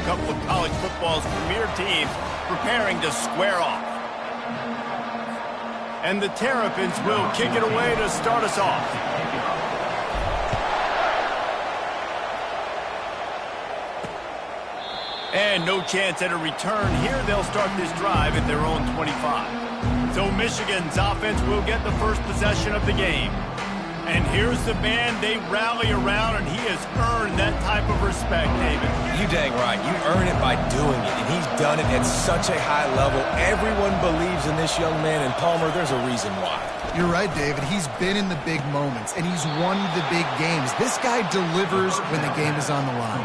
a couple of college football's premier teams preparing to square off. And the Terrapins will kick it away to start us off. And no chance at a return here. They'll start this drive at their own 25. So Michigan's offense will get the first possession of the game. And here's the man they rally around, and he has earned that type of respect, David. You dang right. You earn it by doing it, and he's done it at such a high level. Everyone believes in this young man, and Palmer, there's a reason why. You're right, David. He's been in the big moments, and he's won the big games. This guy delivers when the game is on the line.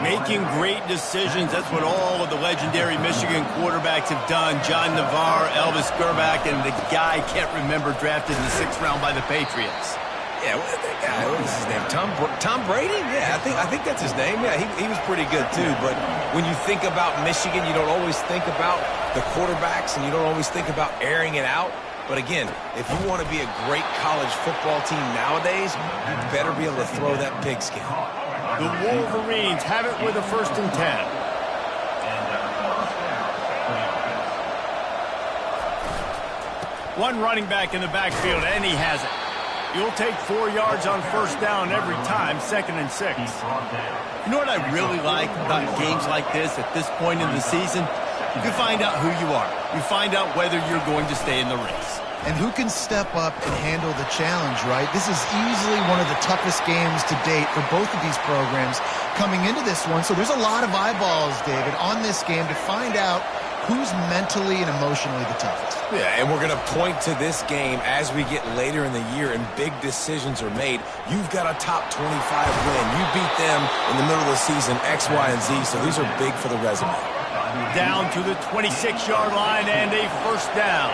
Making great decisions. That's what all of the legendary Michigan quarterbacks have done. John Navarre, Elvis Gerbach, and the guy I can't remember drafted in the 6th round by the Patriots. Yeah, that guy, what is his name? Tom Brady? Yeah, I think that's his name. Yeah, he was pretty good too. But when you think about Michigan, you don't always think about the quarterbacks, and you don't always think about airing it out. But again, if you want to be a great college football team nowadays, you better be able to throw that pigskin. The Wolverines have it with a 1st and 10. One running back in the backfield, and he has it. You'll take 4 yards on 1st down every time, 2nd and 6. You know what I really like about games like this at this point in the season? You find out who you are. You find out whether you're going to stay in the race. And who can step up and handle the challenge, right? This is easily one of the toughest games to date for both of these programs coming into this one. So there's a lot of eyeballs, David, on this game to find out who's mentally and emotionally the toughest. Yeah, and we're going to point to this game as we get later in the year and big decisions are made. You've got a top 25 win. You beat them in the middle of the season, X, Y, and Z, so these are big for the resume. Down to the 26-yard line and a 1st down.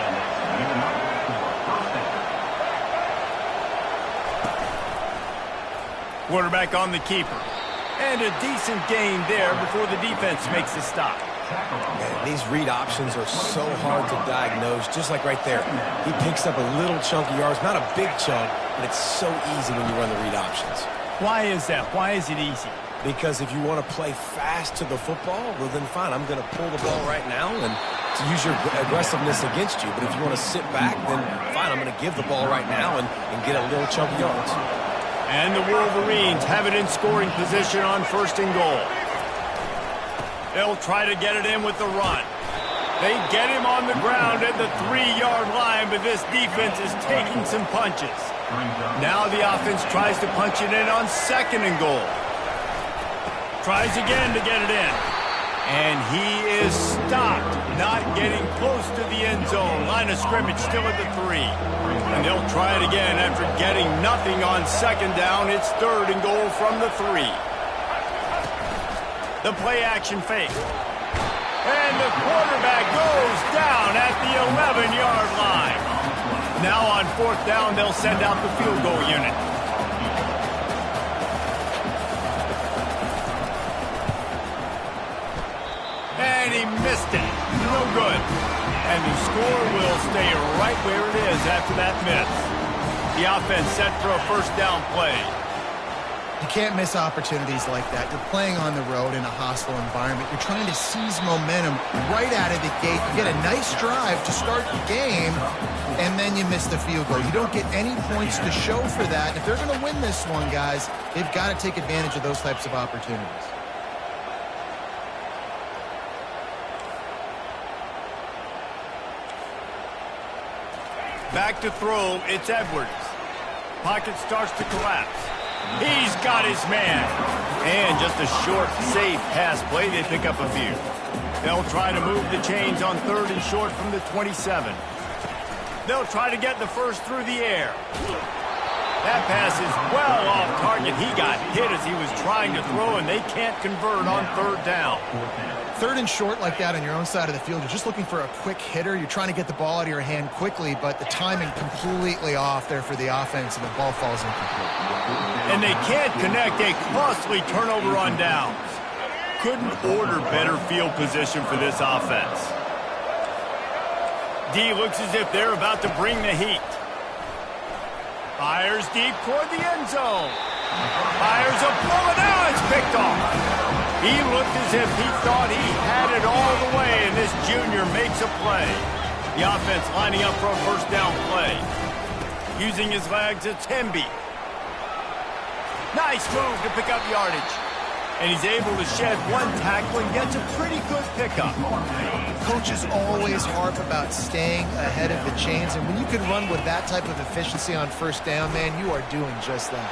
Quarterback on the keeper. And a decent gain there before the defense makes a stop. Man, these read options are so hard to diagnose, just like right there. He picks up a little chunk of yards, not a big chunk, but it's so easy when you run the read options. Why is that? Why is it easy? Because if you want to play fast to the football, well then fine, I'm going to pull the ball right now and to use your aggressiveness against you. But if you want to sit back, then fine, I'm going to give the ball right now and get a little chunk of yards. And the Wolverines have it in scoring position on 1st and goal. They'll try to get it in with the run. They get him on the ground at the 3-yard line, but this defense is taking some punches. Now the offense tries to punch it in on 2nd and goal. Tries again to get it in. And he is stopped, not getting close to the end zone. Line of scrimmage still at the 3. And they'll try it again after getting nothing on 2nd down. It's 3rd and goal from the 3. The play action fake. And the quarterback goes down at the 11-yard line. Now on 4th down, they'll send out the field goal unit. And he missed it. No good. And the score will stay right where it is after that miss. The offense set for a 1st down play. You can't miss opportunities like that. You're playing on the road in a hostile environment. You're trying to seize momentum right out of the gate. You get a nice drive to start the game, and then you miss the field goal. You don't get any points to show for that. And if they're going to win this one, guys, they've got to take advantage of those types of opportunities. Back to throw, it's Edwards. Pocket starts to collapse. He's got his man. And just a short, safe pass play. They pick up a few. They'll try to move the chains on 3rd and short from the 27. They'll try to get the 1st through the air. That pass is well off target. He got hit as he was trying to throw, and they can't convert on 3rd down. 3rd and short like that on your own side of the field, you're just looking for a quick hitter. You're trying to get the ball out of your hand quickly, but the timing completely off there for the offense, and the ball falls incomplete. And they can't connect a costly turnover on downs. Couldn't order better field position for this offense. D looks as if they're about to bring the heat. Fires deep toward the end zone. Fires a bullet. Now it's picked off. He looked as if he thought he had it all the way, and this junior makes a play. The offense lining up for a first down play. Using his legs, it's Hemby. Nice move to pick up yardage. And he's able to shed one tackle and gets a pretty good pickup. Coaches always harp about staying ahead of the chains, and when you can run with that type of efficiency on first down, man, you are doing just that.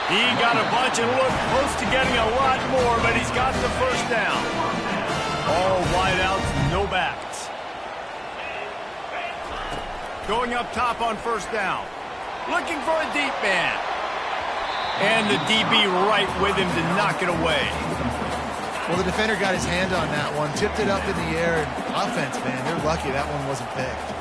He got a bunch and looked close to getting a lot more, but he's got the first down. All wideouts, no backs. Going up top on first down. Looking for a deep man. And the DB right with him to knock it away. Well, the defender got his hand on that one, tipped it up in the air, and offense, man, they're lucky that one wasn't picked.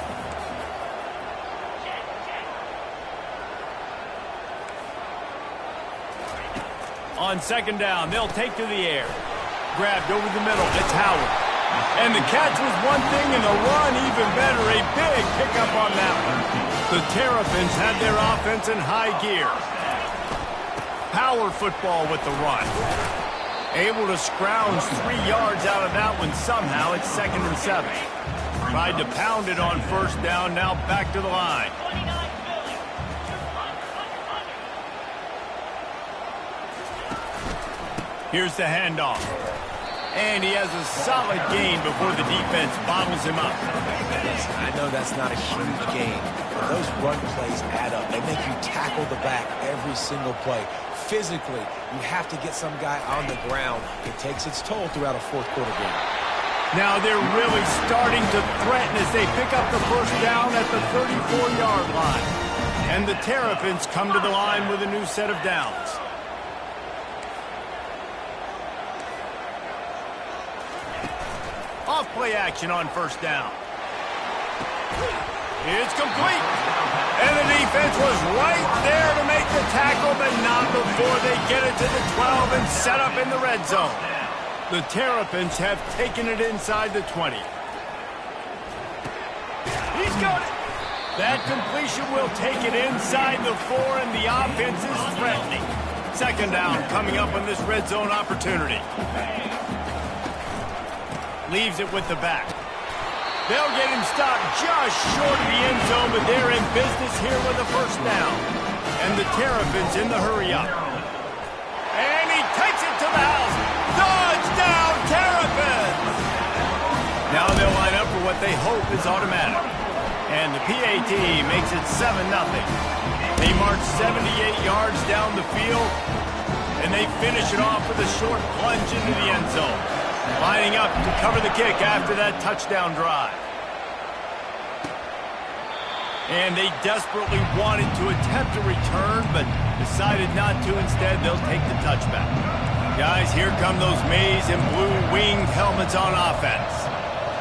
On second down, they'll take to the air. Grabbed over the middle, it's Howard. And the catch was one thing, and the run even better. A big pickup on that one. The Terrapins had their offense in high gear. Power football with the run. Able to scrounge 3 yards out of that one somehow. It's 2nd and 7. Tried to pound it on first down, now back to the line. Here's the handoff. And he has a solid gain before the defense bottles him up. I know that's not a huge gain, but those run plays add up. They make you tackle the back every single play. Physically, you have to get some guy on the ground. It takes its toll throughout a fourth-quarter game. Now they're really starting to threaten as they pick up the first down at the 34-yard line. And the Terrapins come to the line with a new set of downs. Off-play action on first down. It's complete. And the defense was right there to make the tackle, but not before they get it to the 12 and set up in the red zone. The Terrapins have taken it inside the 20. He's got it. That completion will take it inside the 4, and the offense is threatening. Second down coming up on this red zone opportunity. Leaves it with the back. They'll get him stopped just short of the end zone, but they're in business here with a first down. And the Terrapins in the hurry-up. And he takes it to the house. Touchdown, Terrapins! Now they'll line up for what they hope is automatic. And the PAT makes it 7-0. They march 78 yards down the field, and they finish it off with a short plunge into the end zone. Lining up to cover the kick after that touchdown drive. And they desperately wanted to attempt a return, but decided not to. Instead, they'll take the touchback. Guys, here come those maize and blue winged helmets on offense.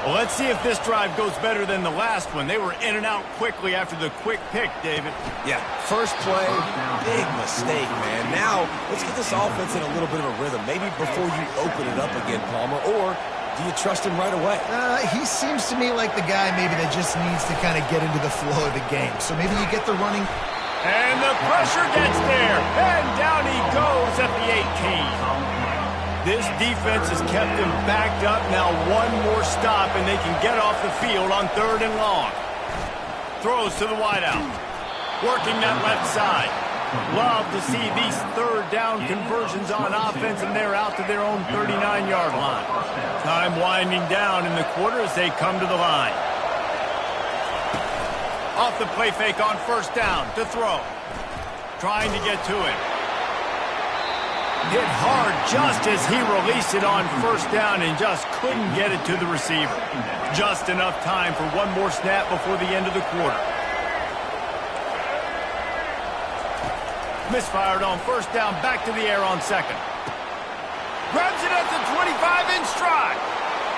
Well, let's see if this drive goes better than the last one. They were in and out quickly after the quick pick, David. Yeah, first play, big mistake, man. Now, let's get this offense in a little bit of a rhythm. Maybe before you open it up again, Palmer, or do you trust him right away? He seems to me like the guy maybe that just needs to kind of get into the flow of the game. So maybe you get the running. And the pressure gets there, and down he goes at the 18. This defense has kept them backed up. Now one more stop, and they can get off the field on 3rd and long. Throws to the wideout. Working that left side. Love to see these 3rd down conversions on offense, and they're out to their own 39-yard line. Time winding down in the quarter as they come to the line. Off the play fake on first down to throw. Trying to get to him. Hit hard just as he released it on first down and just couldn't get it to the receiver. Just enough time for one more snap before the end of the quarter. Misfired on first down, back to the air on second. Grabs it at the 25 in stride.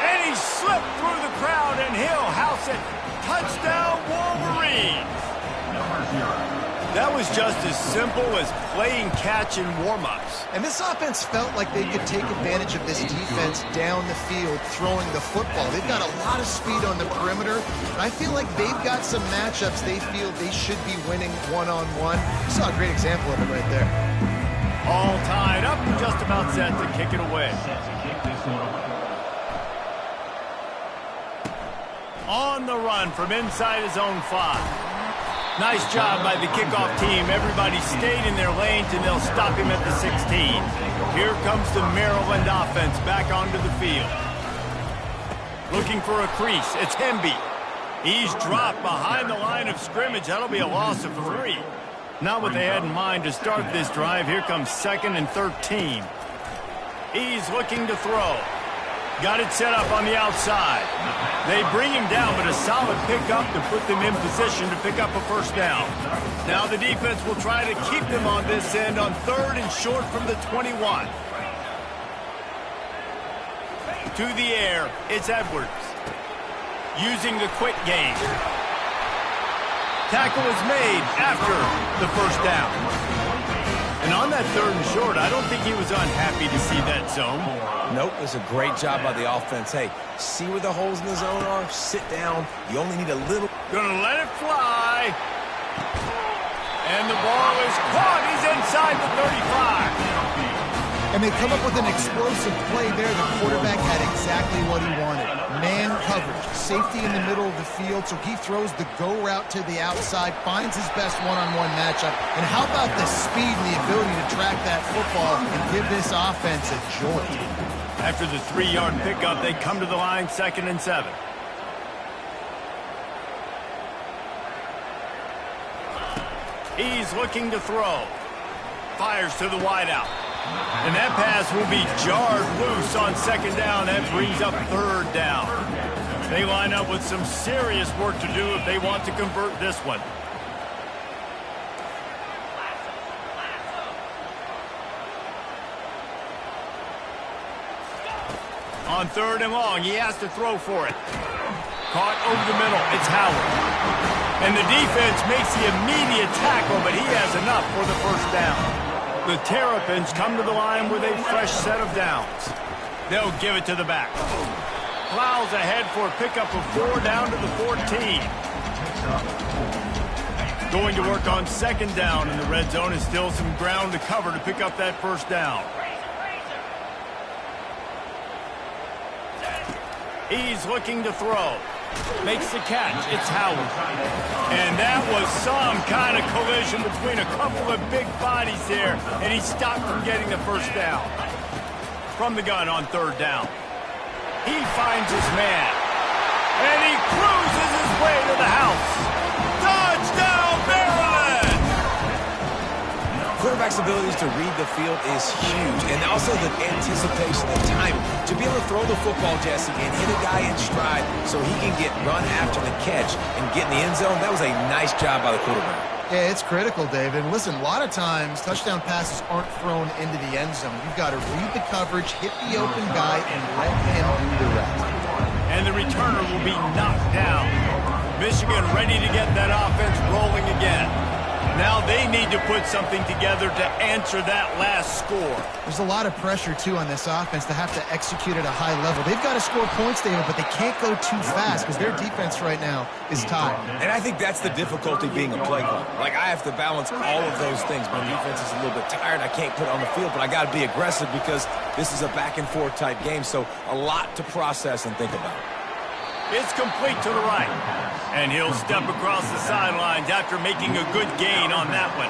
And he slipped through the crowd, and he'll house it. Touchdown, Wolverines. That was just as simple as playing catch in warm-ups. And this offense felt like they could take advantage of this defense down the field throwing the football. They've got a lot of speed on the perimeter. And I feel like they've got some matchups they feel they should be winning one-on-one. You saw a great example of it right there. All tied up and just about set to kick it away. On the run from inside his own 5. Nice job by the kickoff team. Everybody stayed in their lanes, and they'll stop him at the 16. Here comes the Maryland offense back onto the field. Looking for a crease. It's Hemby. He's dropped behind the line of scrimmage. That'll be a loss of 3. Not what they had in mind to start this drive. Here comes 2nd and 13. He's looking to throw. Got it set up on the outside. They bring him down, but a solid pickup to put them in position to pick up a first down. Now the defense will try to keep them on this end on 3rd and short from the 21. To the air, it's Edwards. Using the quick game. Tackle is made after the first down. And on that 3rd and short, I don't think he was unhappy to see that zone. Nope, it's a great job by the offense. Hey, see where the holes in the zone are? Sit down. You only need a little. Gonna let it fly. And the ball is caught. He's inside the 35. And they come up with an explosive play there. The quarterback had exactly what he wanted. Man coverage, safety in the middle of the field, so he throws the go route to the outside, finds his best one-on-one matchup. And how about the speed and the ability to track that football and give this offense a jolt? After the 3-yard pickup, they come to the line, 2nd and 7. He's looking to throw. Fires to the wideout. And that pass will be jarred loose on 2nd down. That brings up 3rd down. They line up with some serious work to do if they want to convert this one. On 3rd and long, he has to throw for it. Caught over the middle. It's Howard. And the defense makes the immediate tackle, but he has enough for the first down. The Terrapins come to the line with a fresh set of downs. They'll give it to the back. Plows ahead for a pickup of 4 down to the 14. Going to work on 2nd down in the red zone, and still some ground to cover to pick up that first down. He's looking to throw. Makes the catch. It's Howard. And that was some kind of collision between a couple of big bodies there, and he stopped from getting the first down. From the gun on 3rd down. He finds his man. And he cruises his way to the house. Touchdown, Maryland! Quarterback's abilities to read the field is huge, and also the anticipation, the timing. To be able to throw the football, Jesse, and hit a guy in stride so he can get run after the catch and get in the end zone, that was a nice job by the quarterback. Yeah, it's critical, David. Listen, a lot of times touchdown passes aren't thrown into the end zone. You've got to read the coverage, hit the open guy, and let him do the rest. And the returner will be knocked down. Michigan ready to get that offense rolling again. Now they need to put something together to answer that last score. There's a lot of pressure, too, on this offense to have to execute at a high level. They've got to score points, David, but they can't go too fast because their defense right now is tired. And I think that's the difficulty being a play caller. Like, I have to balance all of those things. My defense is a little bit tired. I can't put it on the field, but I got to be aggressive because this is a back-and-forth type game, so a lot to process and think about. It's complete to the right. And he'll step across the sidelines after making a good gain on that one.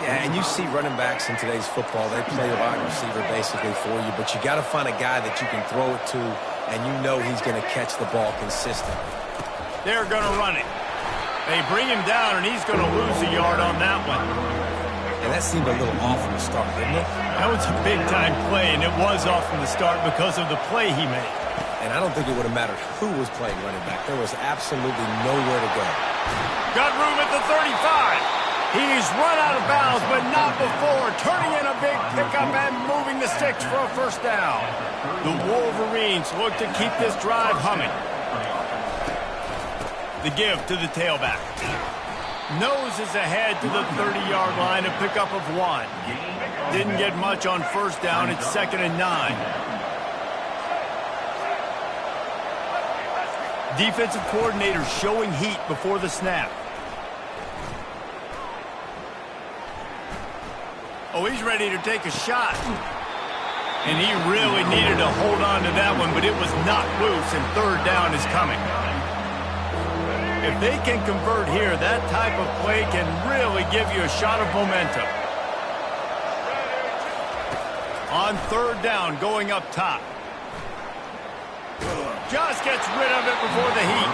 Yeah, and you see running backs in today's football, they play a wide receiver basically for you, but you got to find a guy that you can throw it to, and you know he's going to catch the ball consistently. They're going to run it. They bring him down, and he's going to lose a yard on that one. And that seemed a little off from the start, didn't it? That was a big-time play, and it was off from the start because of the play he made. And I don't think it would have mattered who was playing running back. There was absolutely nowhere to go. Got room at the 35. He's run out of bounds, but not before. Turning in a big pickup and moving the sticks for a first down. The Wolverines look to keep this drive humming. The give to the tailback. Noses ahead to the 30-yard line, a pickup of 1. Didn't get much on first down. It's 2nd and 9. Defensive coordinator showing heat before the snap. Oh, he's ready to take a shot. And he really needed to hold on to that one, but it was knocked loose, and third down is coming. If they can convert here, that type of play can really give you a shot of momentum. On third down, going up top. Just gets rid of it before the heat.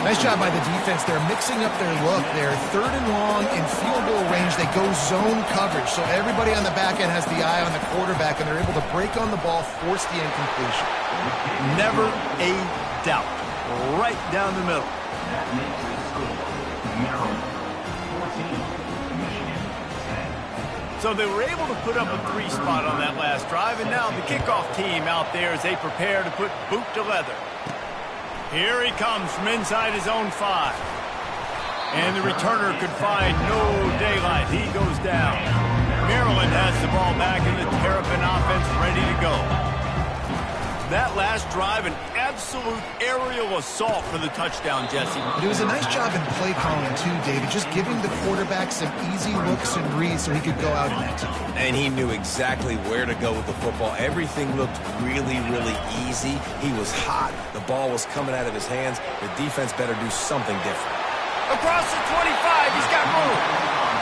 Nice job by the defense. They're mixing up their look. They're third and long in field goal range. They go zone coverage. So everybody on the back end has the eye on the quarterback, and they're able to break on the ball, force the incompletion. Never a doubt. Right down the middle. So they were able to put up a 3 spot on that last drive, and now the kickoff team out there as they prepare to put boot to leather. Here he comes from inside his own 5. And the returner could find no daylight. He goes down. Maryland has the ball back, and the Terrapin offense ready to go. That last drive, an absolute aerial assault for the touchdown, Jesse. But it was a nice job in play calling, too, David, just giving the quarterback some easy looks and reads so he could go out and execute. And he knew exactly where to go with the football. Everything looked really, really easy. He was hot. The ball was coming out of his hands. The defense better do something different. Across the 25, he's got room.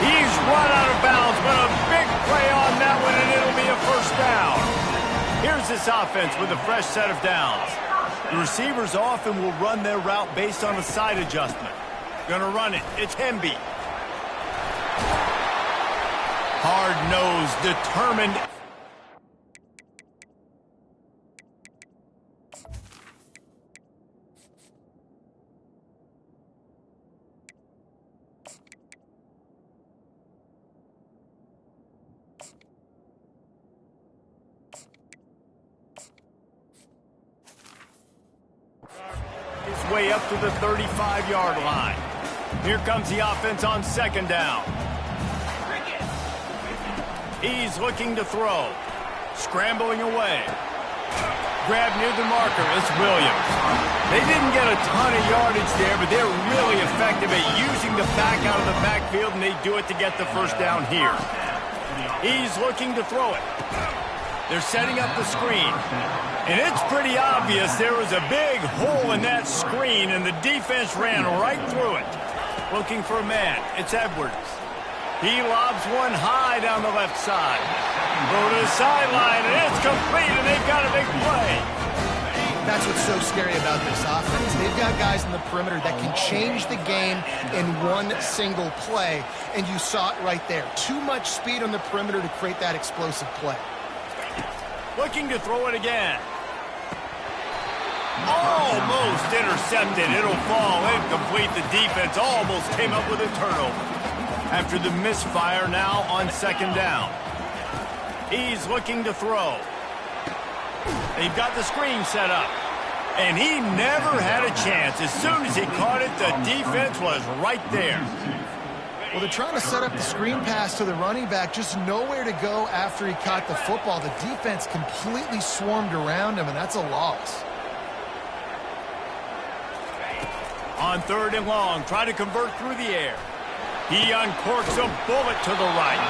He's run out of bounds, but a big play on that one, and it'll be a first down. Here's this offense with a fresh set of downs. The receivers often will run their route based on a side adjustment. Gonna run it. It's Hemby. Hard-nosed, determined. Way up to the 35-yard line. Here comes the offense on second down. He's looking to throw. Scrambling away. Grab near the marker. It's Williams. They didn't get a ton of yardage there, but they're really effective at using the back out of the backfield, and they do it to get the first down here. He's looking to throw it. They're setting up the screen. And it's pretty obvious there was a big hole in that screen, and the defense ran right through it. Looking for a man. It's Edwards. He lobs one high down the left side. Go to the sideline, and it's complete, and they've got a big play. That's what's so scary about this offense. They've got guys in the perimeter that can change the game in one single play, and you saw it right there. Too much speed on the perimeter to create that explosive play. Looking to throw it again. Almost intercepted. It'll fall incomplete. The defense almost came up with a turnover. After the misfire, now on second down. He's looking to throw. They've got the screen set up. And he never had a chance. As soon as he caught it, the defense was right there. Well, they're trying to set up the screen pass to the running back, just nowhere to go after he caught the football. The defense completely swarmed around him, and that's a loss. On third and long, try to convert through the air. He uncorks a bullet to the right.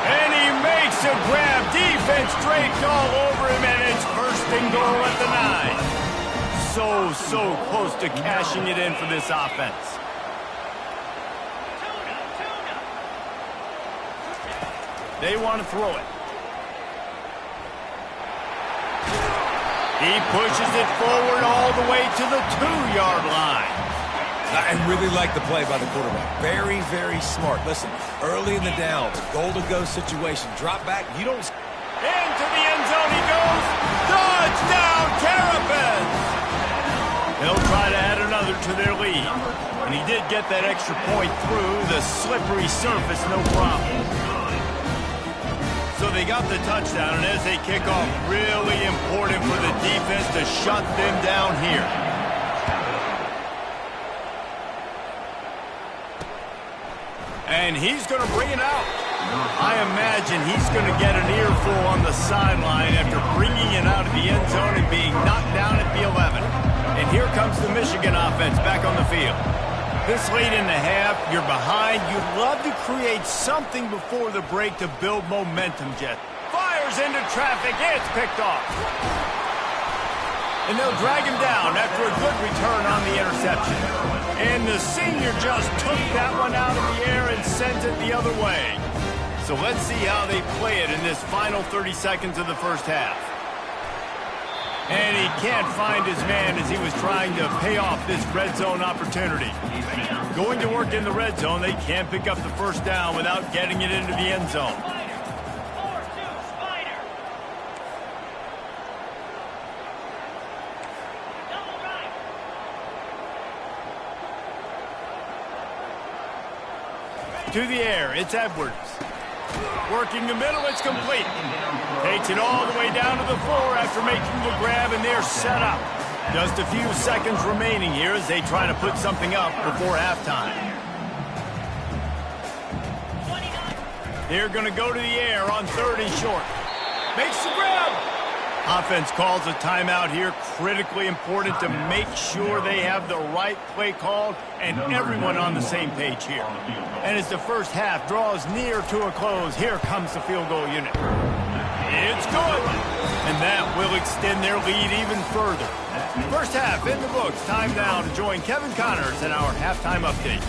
And he makes a grab. Defense draped all over him, and it's first and goal at the 9. So close to cashing it in for this offense. They want to throw it. He pushes it forward all the way to the 2-yard line. I really like the play by the quarterback. Very, very smart. Listen, early in the downs, goal-to-go situation, drop back, you don't... Into the end zone he goes. Touchdown, Terrapins! They'll try to add another to their lead. And he did get that extra point through the slippery surface, no problem. So they got the touchdown, and as they kick off, really important for the defense to shut them down here. And he's going to bring it out. I imagine he's going to get an earful on the sideline after bringing it out of the end zone and being knocked down at the 11. And here comes the Michigan offense back on the field. This late in the half, you're behind. You'd love to create something before the break to build momentum, Jet. Fires into traffic. It's picked off. And they'll drag him down after a good return on the interception. And the senior just took that one out of the air and sent it the other way. So let's see how they play it in this final 30 seconds of the first half. And he can't find his man as he was trying to pay off this red zone opportunity. Going to work in the red zone, they can't pick up the first down without getting it into the end zone. To the air, it's Edwards. Working the middle, it's complete. Takes it all the way down to the 4 after making the grab, and they're set up. Just a few seconds remaining here as they try to put something up before halftime. They're going to go to the air on 3rd and short. Makes the grab. Offense calls a timeout here. Critically important to make sure they have the right play called and everyone on the same page here. And as the first half draws near to a close, here comes the field goal unit. It's good. And that will extend their lead even further. First half in the books. Time now to join Kevin Connors in our halftime update.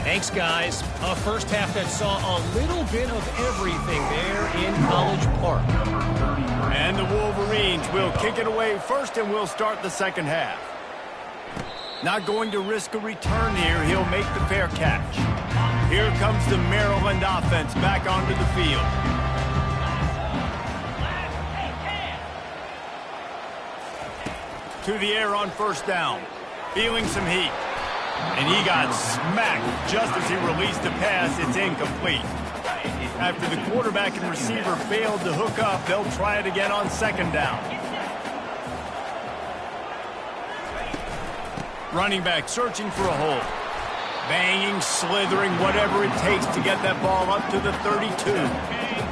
Thanks, guys. A first half that saw a little bit of everything there in College Park. And the Wolverines will kick it away first, and we'll start the second half. Not going to risk a return here. He'll make the fair catch. Here comes the Maryland offense back onto the field. To the air on first down. Feeling some heat. And he got smacked just as he released the pass. It's incomplete. After the quarterback and receiver failed to hook up, they'll try it again on second down. Running back searching for a hole. Banging, slithering, whatever it takes to get that ball up to the 32.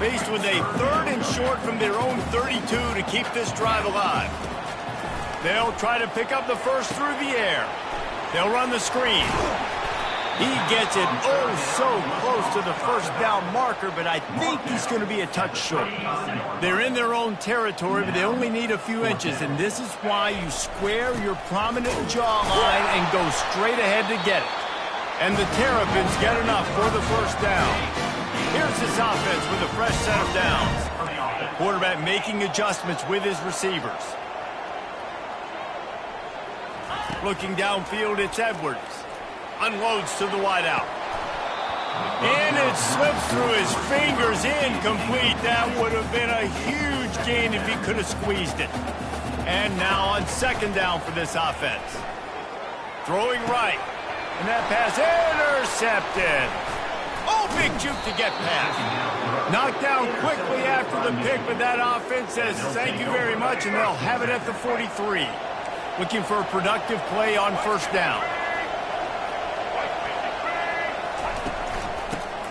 Faced with a 3rd and short from their own 32 to keep this drive alive. They'll try to pick up the first through the air. They'll run the screen. He gets it so close to the first down marker, but I think he's going to be a touch short. They're in their own territory, but they only need a few inches, and this is why you square your prominent jawline and go straight ahead to get it. And the Terrapins get enough for the first down. Here's this offense with a fresh set of downs. Quarterback making adjustments with his receivers. Looking downfield, it's Edwards. Unloads to the wideout. And it slips through his fingers, incomplete. That would have been a huge gain if he could have squeezed it. And now on second down for this offense. Throwing right. And that pass intercepted. Oh, big juke to get past. Knocked down quickly after the pick, but that offense says thank you very much, and they'll have it at the 43. Looking for a productive play on first down.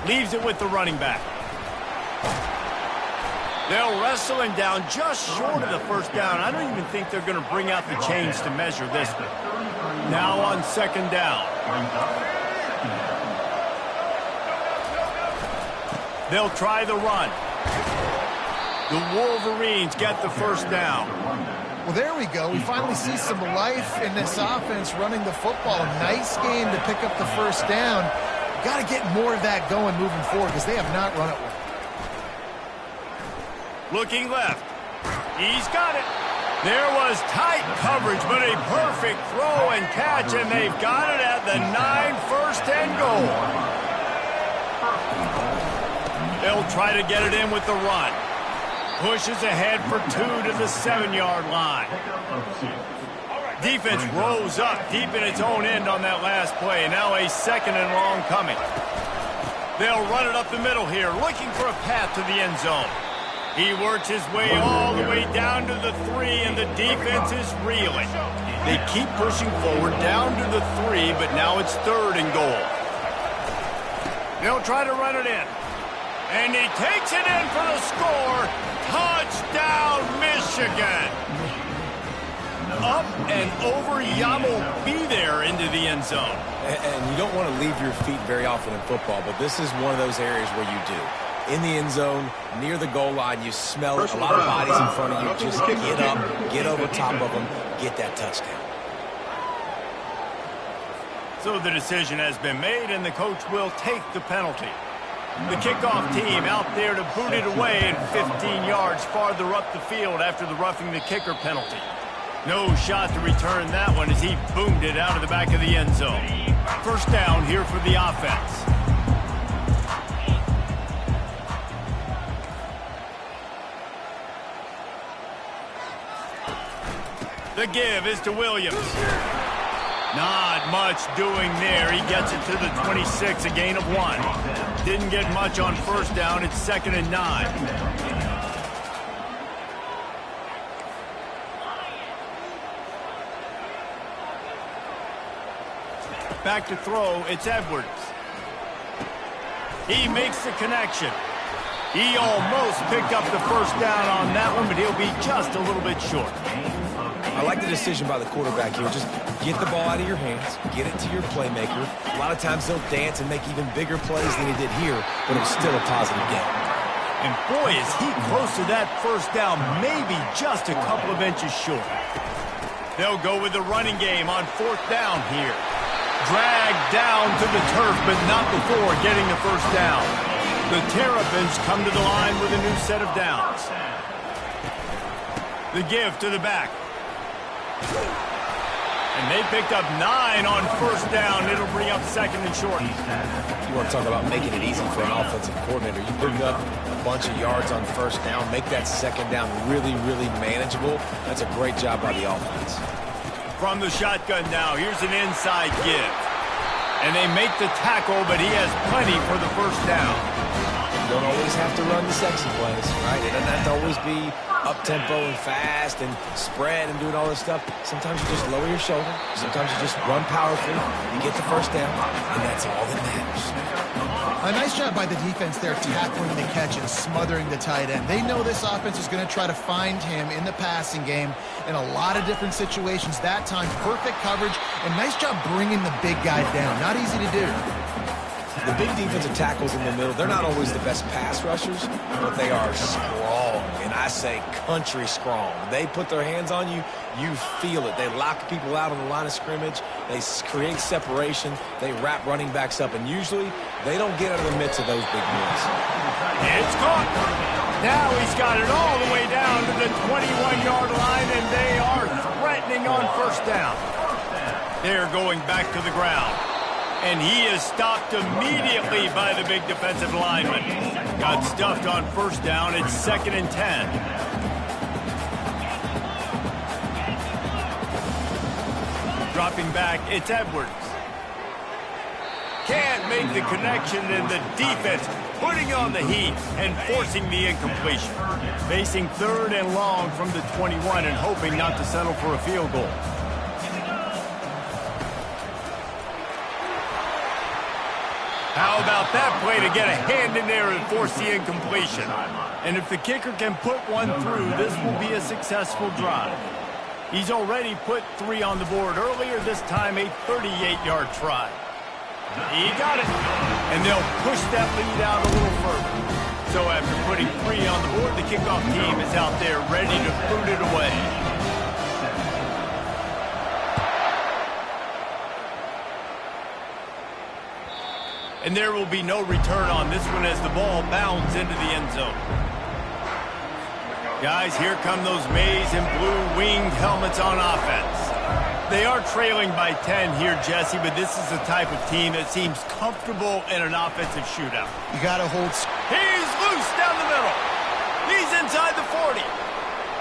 Leaves it with the running back. They'll wrestle him down just short of the first down. I don't even think they're going to bring out the chains to measure this one. Now on second down. They'll try the run. The Wolverines get the first down. Well, there we go. We finally see some life in this offense running the football. Nice game to pick up the first down. Got to get more of that going moving forward because they have not run it well. Looking left. He's got it. There was tight coverage, but a perfect throw and catch, and they've got it at the 9, first and goal. They'll try to get it in with the run. Pushes ahead for 2 to the 7-yard line. Defense rose up deep in its own end on that last play. Now a second and long coming. They'll run it up the middle here, looking for a path to the end zone. He works his way all the way down to the 3, and the defense is reeling. They keep pushing forward down to the 3, but now it's 3rd and goal. They'll try to run it in. And he takes it in for the score. Touchdown, Michigan. Up and over. Yamo be there into the end zone. And you don't want to leave your feet very often in football, but this is one of those areas where you do. In the end zone, near the goal line, you smell it. A lot of bodies in front of you. Just get up, get over top of them, get that touchdown. So the decision has been made, and the coach will take the penalty. The kickoff team out there to boot it away and 15 yards farther up the field after the roughing the kicker penalty. No shot to return that one as he boomed it out of the back of the end zone. First down here for the offense. The give is to Williams. Not much doing there. He gets it to the 26, a gain of 1. Didn't get much on first down. It's 2nd and 9. Back to throw, it's Edwards. He makes the connection. He almost picked up the first down on that one, but he'll be just a little bit short. I like the decision by the quarterback here. Just get the ball out of your hands, get it to your playmaker. A lot of times they'll dance and make even bigger plays than he did here, but it was still a positive game. And boy, is he close to that first down, maybe just a couple of inches short. They'll go with the running game on 4th down here. Dragged down to the turf, but not before getting the first down. The Terrapins come to the line with a new set of downs. The give to the back. And they picked up 9 on first down. It'll bring up 2nd and short. You want to talk about making it easy for an offensive coordinator. You bring up a bunch of yards on first down, make that 2nd down really, really manageable. That's a great job by the offense. From the shotgun now, here's an inside give. And they make the tackle, but he has plenty for the first down. You don't always have to run the sexy plays, right? It doesn't have to always be up-tempo and fast and spread and doing all this stuff. Sometimes you just lower your shoulder. Sometimes you just run powerfully. You get the first down, and that's all that matters. A nice job by the defense there tackling the catch and smothering the tight end. They know this offense is going to try to find him in the passing game in a lot of different situations. That time, perfect coverage, and nice job bringing the big guy down. Not easy to do. The big defensive tackles in the middle, they're not always the best pass rushers, but they are strong, and I say country strong. They put their hands on you, you feel it. They lock people out on the line of scrimmage. They create separation. They wrap running backs up, and usually they don't get out of the midst of those big men. It's caught. Now he's got it all the way down to the 21-yard line, and they are threatening on first down. They're going back to the ground. And he is stopped immediately by the big defensive lineman. Got stuffed on first down. It's 2nd and 10. Dropping back, it's Edwards. Can't make the connection, and the defense putting on the heat and forcing the incompletion. Facing 3rd and long from the 21 and hoping not to settle for a field goal. How about that play to get a hand in there and force the incompletion? And if the kicker can put one through, this will be a successful drive. He's already put 3 on the board earlier, this time a 38-yard try. He got it. And they'll push that lead out a little further. So after putting 3 on the board, the kickoff team is out there ready to boot it away. And there will be no return on this one as the ball bounds into the end zone. Guys, here come those maize and blue winged helmets on offense. They are trailing by 10 here, Jesse, but this is the type of team that seems comfortable in an offensive shootout. You got to hold. He's loose down the middle. He's inside the 40.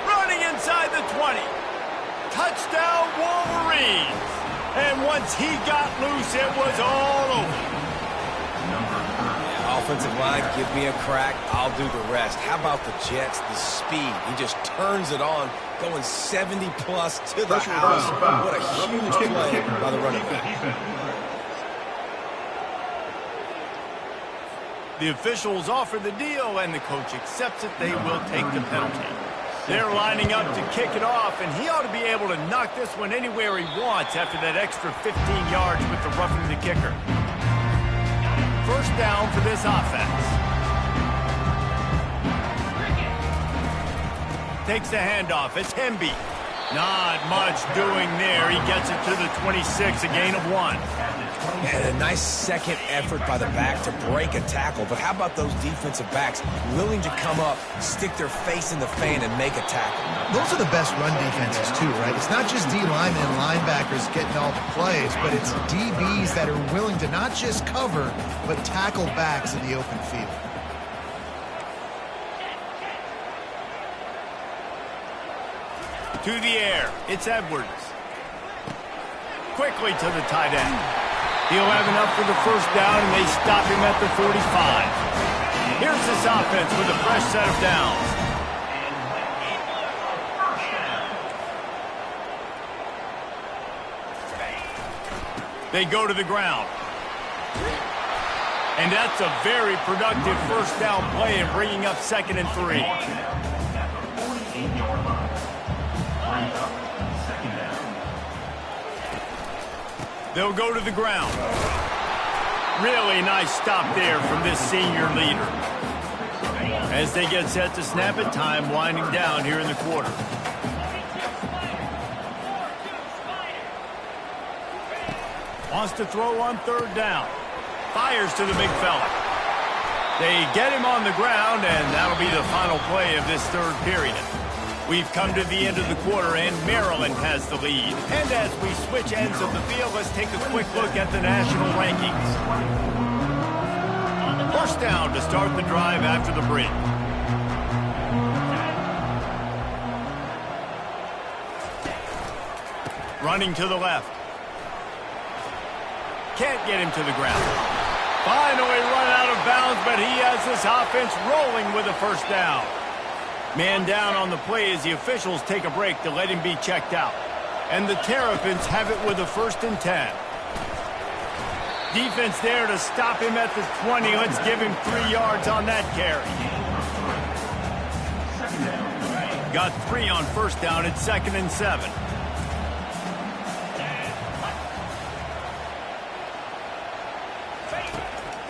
Running inside the 20. Touchdown, Wolverines. And once he got loose, it was all over. Offensive line, give me a crack, I'll do the rest. How about the Jets, the speed? He just turns it on, going 70-plus to the house. What a huge play by the running back. The officials offer the deal, and the coach accepts it. They will take the penalty. They're lining up to kick it off, and he ought to be able to knock this one anywhere he wants after that extra 15 yards with the roughing the kicker. First down for this offense. Takes the handoff. It's Hemby. Not much doing there. He gets it to the 26, a gain of 1. And a nice second effort by the back to break a tackle. But how about those defensive backs willing to come up, stick their face in the fan, and make a tackle? Those are the best run defenses, too, right? It's not just D linemen and linebackers getting all the plays, but it's DBs that are willing to not just cover, but tackle backs in the open field. To the air, it's Edwards. Quickly to the tight end. He'll have enough for the first down, and they stop him at the 45. Here's this offense with a fresh set of downs. They go to the ground. And that's a very productive first down play in bringing up 2nd and 3. They'll go to the ground. Really nice stop there from this senior leader. As they get set to snap it, time winding down here in the quarter. Wants to throw on 3rd down. Fires to the big fella. They get him on the ground, and that'll be the final play of this 3rd period. We've come to the end of the quarter, and Maryland has the lead. And as we switch ends of the field, let's take a quick look at the national rankings. First down to start the drive after the break. Running to the left. Can't get him to the ground. Finally run out of bounds, but he has this offense rolling with a first down. Man down on the play as the officials take a break to let him be checked out. And the Terrapins have it with a 1st and 10. Defense there to stop him at the 20. Let's give him 3 yards on that carry. Got 3 on first down at 2nd and 7.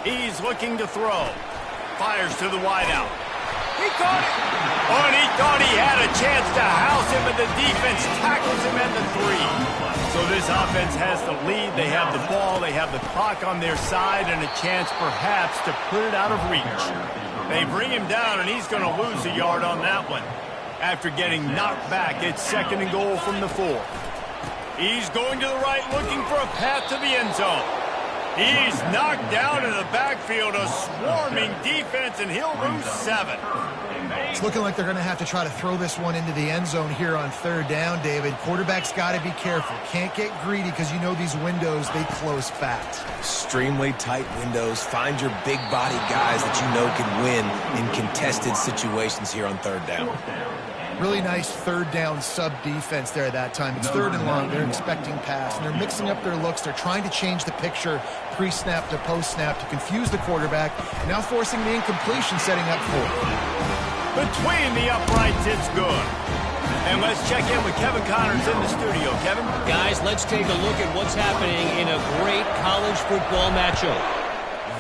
He's looking to throw. Fires to the wideout. He caught it. Oh, and he thought he had a chance to house him, but the defense tackles him at the 3. So this offense has the lead. They have the ball. They have the clock on their side and a chance perhaps to put it out of reach. They bring him down, and he's going to lose a yard on that one. After getting knocked back, it's 2nd and goal from the 4. He's going to the right, looking for a path to the end zone. He's knocked down in the backfield, a swarming defense, and he'll lose 7. It's looking like they're going to have to try to throw this one into the end zone here on 3rd down, David. Quarterback's got to be careful. Can't get greedy because you know these windows, they close fast. Extremely tight windows. Find your big body guys that you know can win in contested situations here on 3rd down. Really nice 3rd down sub-defense there that time. It's 3rd and long. They're expecting pass, and they're mixing up their looks. They're trying to change the picture pre-snap to post-snap to confuse the quarterback, now forcing the incompletion, setting up 4. Between the uprights, it's good. And let's check in with Kevin Connors in the studio. Kevin? Guys, let's take a look at what's happening in a great college football matchup.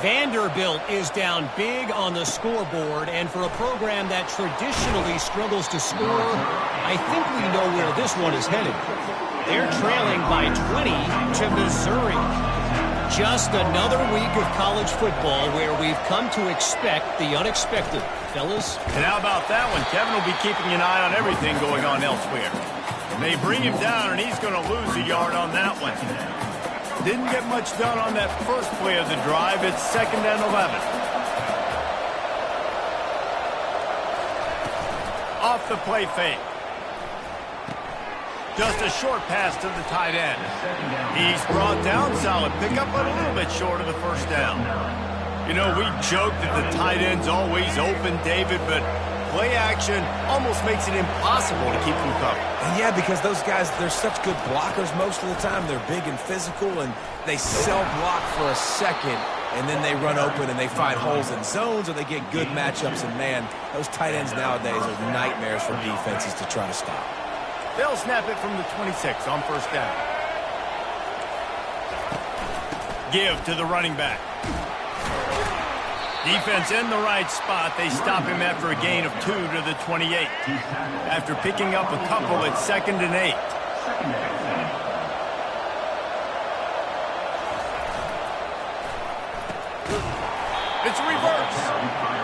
Vanderbilt is down big on the scoreboard, and for a program that traditionally struggles to score, I think we know where this one is headed. They're trailing by 20 to Missouri. Just another week of college football where we've come to expect the unexpected. Fellas? And how about that one? Kevin will be keeping an eye on everything going on elsewhere. They bring him down, and he's going to lose a yard on that one. Didn't get much done on that first play of the drive. It's 2nd and 11. Off the play fake. Just a short pass to the tight end. He's brought down, solid pickup, but a little bit short of the first down. You know, we joke that the tight end's always open, David, but play action almost makes it impossible to keep them covered. And yeah, because those guys, they're such good blockers most of the time. They're big and physical, and they sell block for a second, and then they run open and they find holes in zones, or they get good matchups. And, man, those tight ends nowadays are nightmares for defenses to try to stop. They'll snap it from the 26 on first down. Give to the running back. Defense in the right spot. They stop him after a gain of 2 to the 28. After picking up a couple, it's 2nd and 8. It's reverse.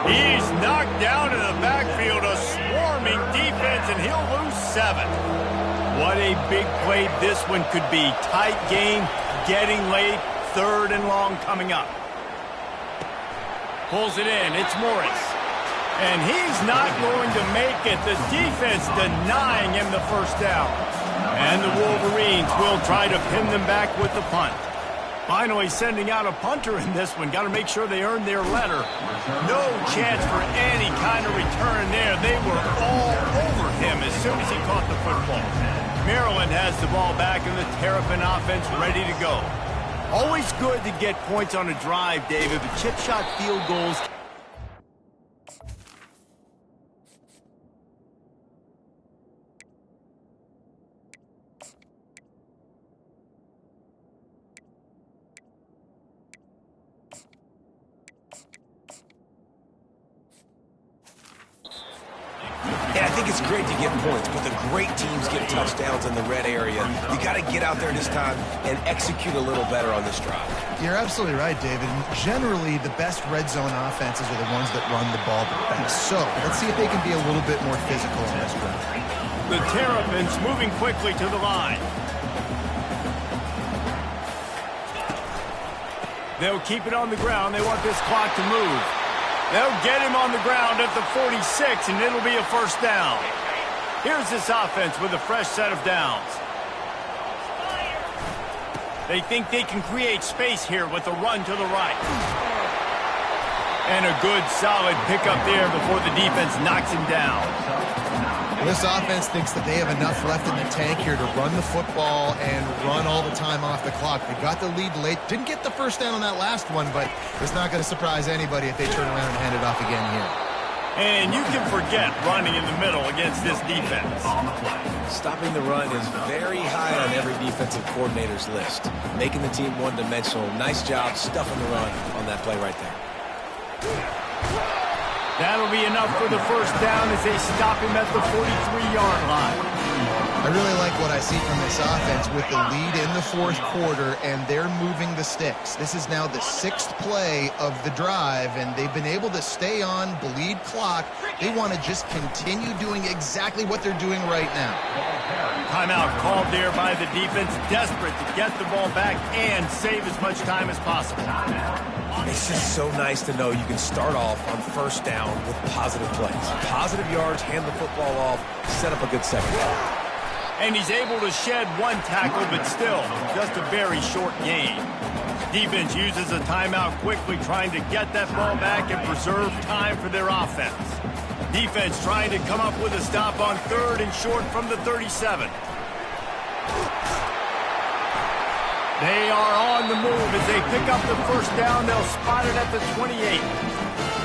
He's knocked down in the backfield, a swarming defense, and he'll lose 7. What a big play this one could be. Tight game, getting late, 3rd and long coming up. Pulls it in. It's Morris. And he's not going to make it. The defense denying him the first down. And the Wolverines will try to pin them back with the punt. Finally sending out a punter in this one. Got to make sure they earn their letter. No chance for any kind of return there. They were all over him as soon as he caught the football. Maryland has the ball back and the Terrapin offense ready to go. Always good to get points on a drive, David, but chip shot field goals. And I think it's great to get points, but the great teams get touchdowns in the red area. You got to get out there this time and execute a little better on this drive. You're absolutely right, David. Generally, the best red zone offenses are the ones that run the ball the best. So let's see if they can be a little bit more physical in this one. The Terrapins moving quickly to the line. They'll keep it on the ground. They want this clock to move. They'll get him on the ground at the 46, and it'll be a first down. Here's this offense with a fresh set of downs. They think they can create space here with a run to the right. And a good, solid pickup there before the defense knocks him down. This offense thinks that they have enough left in the tank here to run the football and run all the time off the clock. They got the lead late. Didn't get the first down on that last one, but it's not going to surprise anybody if they turn around and hand it off again here. And you can forget running in the middle against this defense. Stopping the run is very high on every defensive coordinator's list. Making the team one-dimensional. Nice job stuffing the run on that play right there. That'll be enough for the first down as they stop him at the 43-yard line. I really like what I see from this offense with the lead in the fourth quarter, and they're moving the sticks. This is now the 6th play of the drive, and they've been able to stay on, bleed clock. They want to just continue doing exactly what they're doing right now. Timeout called there by the defense, desperate to get the ball back and save as much time as possible. It's just so nice to know you can start off on first down with positive plays. Positive yards, hand the football off, set up a good second half. And he's able to shed one tackle, but still, just a very short gain. Defense uses a timeout quickly, trying to get that ball back and preserve time for their offense. Defense trying to come up with a stop on 3rd and short from the 37. They are on the move as they pick up the first down. They'll spot it at the 28.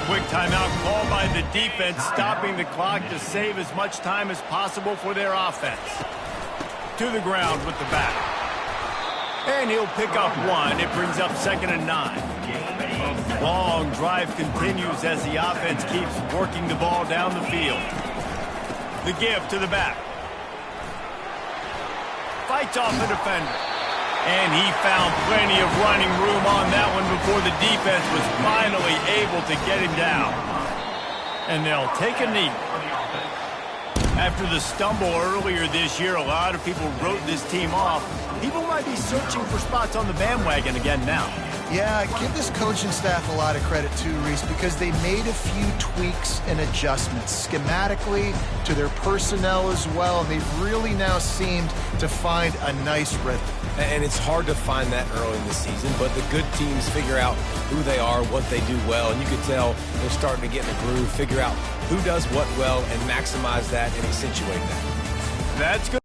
Quick timeout called by the defense, stopping the clock to save as much time as possible for their offense. To the ground with the back. And he'll pick up 1. It brings up 2nd and 9. Long drive continues as the offense keeps working the ball down the field. The give to the back. Fights off the defender. And he found plenty of running room on that one before the defense was finally able to get him down. And they'll take a knee. After the stumble earlier this year, a lot of people wrote this team off. People might be searching for spots on the bandwagon again now. Yeah, give this coaching staff a lot of credit too, Reese, because they made a few tweaks and adjustments schematically to their personnel as well, and they've really now seemed to find a nice rhythm. And it's hard to find that early in the season, but the good teams figure out who they are, what they do well, and you can tell they're starting to get in the groove, figure out who does what well, and maximize that and accentuate that. That's good.